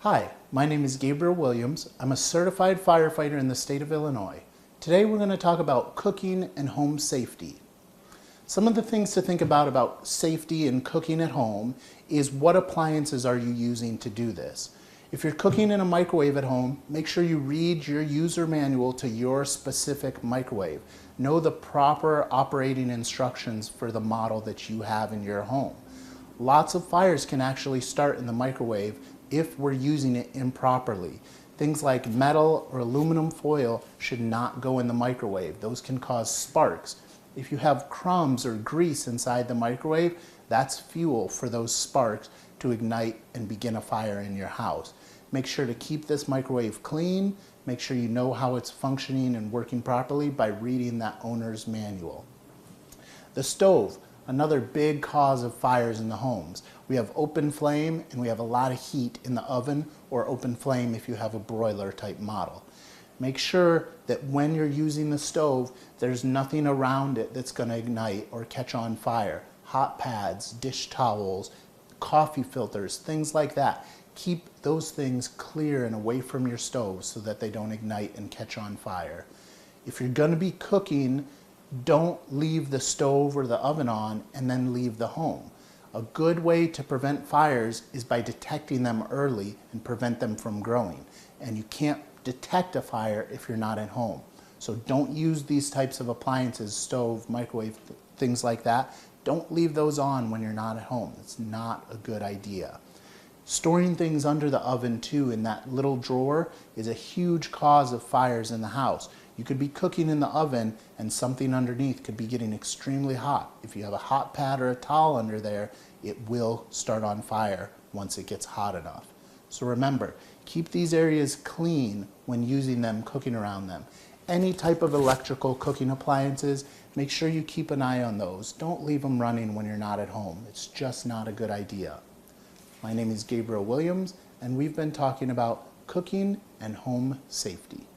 Hi, my name is Gabriel Williams. I'm a certified firefighter in the state of Illinois. Today we're going to talk about cooking and home safety. Some of the things to think about safety and cooking at home is what appliances are you using to do this. If you're cooking in a microwave at home, make sure you read your user manual to your specific microwave. Know the proper operating instructions for the model that you have in your home. Lots of fires can actually start in the microwave if we're using it improperly. Things like metal or aluminum foil should not go in the microwave. Those can cause sparks. If you have crumbs or grease inside the microwave, that's fuel for those sparks to ignite and begin a fire in your house. Make sure to keep this microwave clean. Make sure you know how it's functioning and working properly by reading that owner's manual. The stove, another big cause of fires in the homes. We have open flame and we have a lot of heat in the oven, or open flame if you have a broiler type model. Make sure that when you're using the stove, there's nothing around it that's going to ignite or catch on fire. Hot pads, dish towels, coffee filters, things like that. Keep those things clear and away from your stove so that they don't ignite and catch on fire. If you're going to be cooking, don't leave the stove or the oven on and then leave the home. A good way to prevent fires is by detecting them early and prevent them from growing. And you can't detect a fire if you're not at home. So don't use these types of appliances, stove, microwave, things like that. Don't leave those on when you're not at home. It's not a good idea. Storing things under the oven too in that little drawer is a huge cause of fires in the house. You could be cooking in the oven and something underneath could be getting extremely hot. If you have a hot pad or a towel under there, it will start on fire once it gets hot enough. So remember, keep these areas clean when using them, cooking around them. Any type of electrical cooking appliances, make sure you keep an eye on those. Don't leave them running when you're not at home. It's just not a good idea. My name is Gabriel Williams, and we've been talking about cooking and home safety.